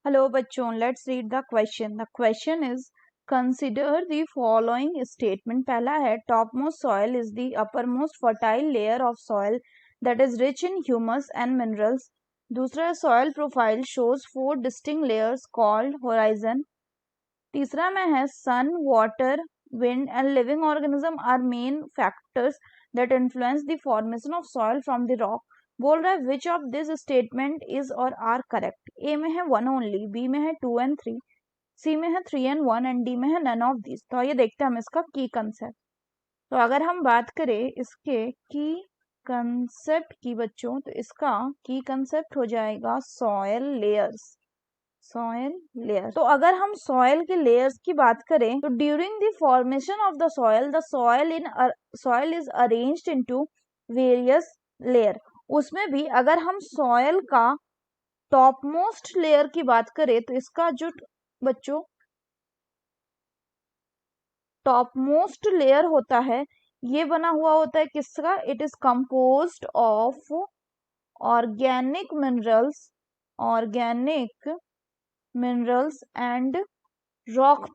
Hello बच्चों, let's read the question. The question is, consider the following statement. पहला है, topmost soil is the uppermost fertile layer of soil that is rich in humus and minerals. दूसरा, soil profile shows 4 distinct layers called horizon. तीसरा में है, sun, water, wind and living organism are main factors that influence the formation of soil from the rock. बोल रहा है which of this statement is और are correct. ए में है 1 only, B में है 2 and 3, सी में है 3 and 1 एंड डी में है नन ऑफ दिस. तो ये देखते हैं हम इसका की कंसेप्ट. तो अगर हम बात करें इसके की कंसेप्ट की बच्चों, तो इसका की कंसेप्ट हो जाएगा सॉयल लेयर्स. Soil layer. तो अगर हम सॉयल के लेयर्स की बात करें, तो during the formation of the soil is arranged into various layer. उसमें भी अगर हम सॉयल का टॉप मोस्ट लेयर की बात करें, तो इसका जो बच्चों टॉप मोस्ट लेयर होता है, ये बना हुआ होता है किसका? It is composed of organic minerals and rock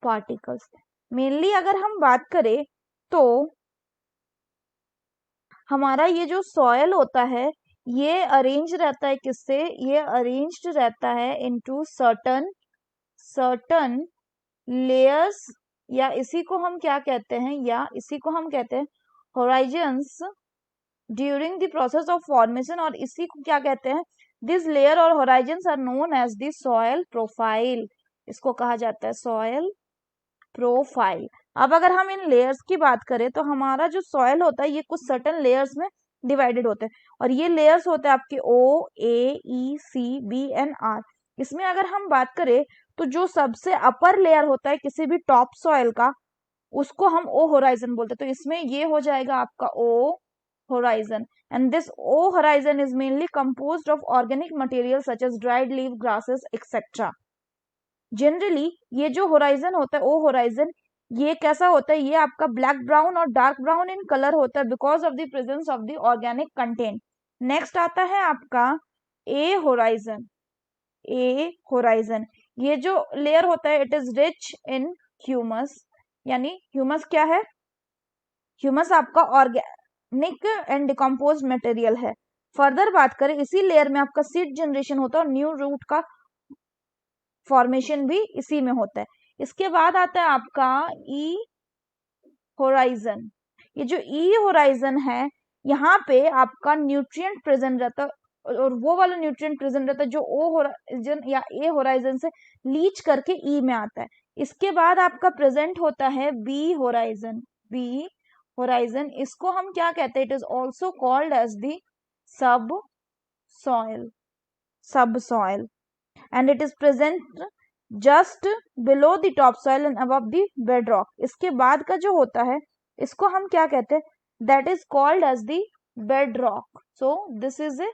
particles. Mainly अगर हम बात करें तो हमारा ये जो सॉयल होता है, ये अरेंज रहता है किससे? ये अरेंज्ड रहता है इनटू सर्टन लेयर्स, या इसी को हम क्या कहते हैं? Horizons during the process of formation. और इसी को क्या कहते हैं? दिस लेयर और horizons are known as the soil profile. इसको कहा जाता है सॉयल प्रोफाइल. अब अगर हम इन लेयर्स की बात करें, तो हमारा जो सॉयल होता है, ये कुछ सर्टेन लेयर्स में डिवाइडेड होते हैं. और ये लेयर्स होते हैं आपके ओ, ए, ई, सी, बी एंड आर. इसमें अगर हम बात करें, तो जो सबसे अपर लेयर होता है किसी भी टॉप सॉयल का, उसको हम ओ होराइजन बोलते हैं. तो इसमें ये हो जाएगा आपका O horizon. And this O horizon is mainly composed of organic material such as dried leave, grasses etcetera. Generally ये जो होराइजन होता है, ओ होराइजन, ये कैसा होता है? ये आपका ब्लैक ब्राउन और डार्क ब्राउन इन कलर होता है because of the presence of the organic content. Next आता है आपका ए होराइजन. ये जो लेयर होता है, it is rich in humus. यानी ह्यूमस क्या है? ह्यूमस आपका ऑर्गेनिक एंड डिकम्पोज मटेरियल है. फर्दर बात करें, इसी लेयर में आपका सीड जनरेशन होता है और न्यू रूट का फॉर्मेशन भी इसी में होता है. इसके बाद आता है आपका ई होराइजन. ये जो ई होराइजन है, यहाँ पे आपका न्यूट्रिएंट प्रेजेंट रहता है, और वो वाला न्यूट्रिएंट प्रेजेंट रहता है जो ओ होराइजन या ए होराइजन से लीच करके ई में आता है. इसके बाद आपका प्रेजेंट होता है बी होराइजन. इसको हम क्या कहते हैं? It is also called as the sub soil and it is present just below the topsoil and above the bedrock. इसके बाद का जो होता है, इसको हम क्या कहते हैं? That is called as the bedrock. So this is a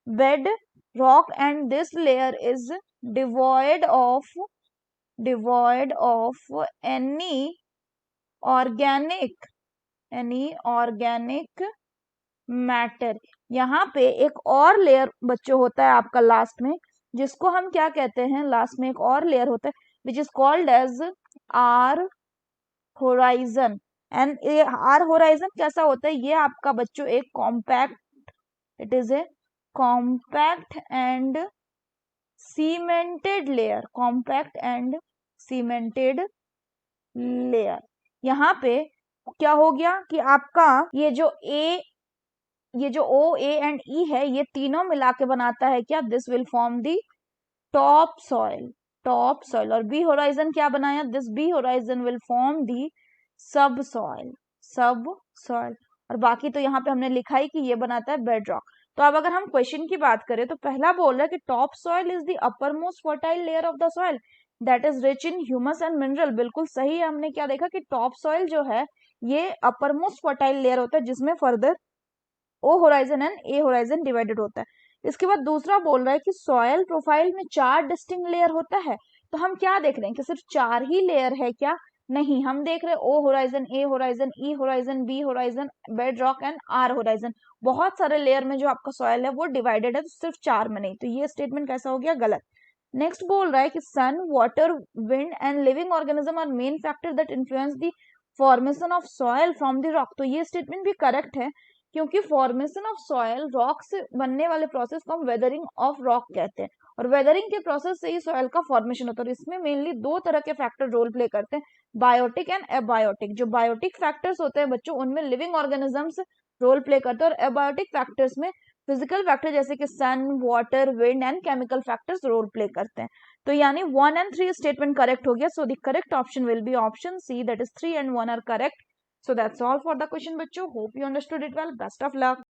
bedrock and this layer is devoid of any organic matter. यहाँ पे एक और लेयर बच्चों होता है आपका लास्ट में, जिसको हम क्या कहते हैं? लास्ट में एक और लेयर होता है which is called as R horizon. And R horizon कैसा होता है? ये आपका बच्चों एक it is a compact and cemented layer. यहाँ पे क्या हो गया कि आपका ये जो ओ, ए एंड ई है, ये तीनों मिला के बनाता है क्या? This will form the topsoil. और बी होराइजन क्या बनाया? This B horizon will form the subsoil. और बाकी तो यहाँ पे हमने लिखा ही कि ये बनाता है बेडरॉक. तो अब अगर हम क्वेश्चन की बात करें, तो पहला बोल रहा है कि top soil is the upper most fertile layer of the soil that is rich in humus and mineral. बिल्कुल सही है. हमने क्या देखा कि टॉप सॉइल जो है, ये अपर मोस्ट फर्टाइल लेयर होता है, जिसमें further O horizon and A horizon divided होता है. इसके बाद दूसरा बोल रहा है कि सॉयल प्रोफाइल में 4 डिस्टिंक्ट लेयर होता है. तो हम क्या देख रहे हैं कि सिर्फ 4 ही लेयर है क्या? नहीं, हम देख रहे O horizon, A horizon, E horizon, B horizon, bedrock and R horizon, बहुत सारे लेयर में जो आपका सॉइल है वो डिवाइडेड है, तो सिर्फ 4 में नहीं, तो ये स्टेटमेंट कैसा हो गया, गलत। नेक्स्ट बोल रहा है कि sun, water, wind and living organism are main factor that influence the formation of soil from the rock, तो ये स्टेटमेंट भी करेक्ट है, क्योंकि फॉर्मेशन ऑफ सॉइल रॉक से बनने वाले प्रोसेस को हम वेदरिंग ऑफ रॉक कहते हैं, और वेदरिंग के प्रोसेस से ही सॉइल का फॉर्मेशन होता है। और इसमें मेनली 2 तरह के फैक्टर रोल प्ले करते हैं, बायोटिक एंड एबायोटिक। जो बायोटिक फैक्टर्स होते हैं बच्चों, उनमें लिविंग ऑर्गेनिजम्स रोल प्ले करते हैं, और एबायोटिक फैक्टर्स में फिजिकल फैक्टर जैसे कि sun, water, wind and chemical factors role play करते हैं। तो यानी 1 and 3 स्टेटमेंट करेक्ट हो गया, so the correct option will be option C, that is 3 and 1 are करेक्ट। So that's all for the question बच्चों, hope you understood it well, best of luck।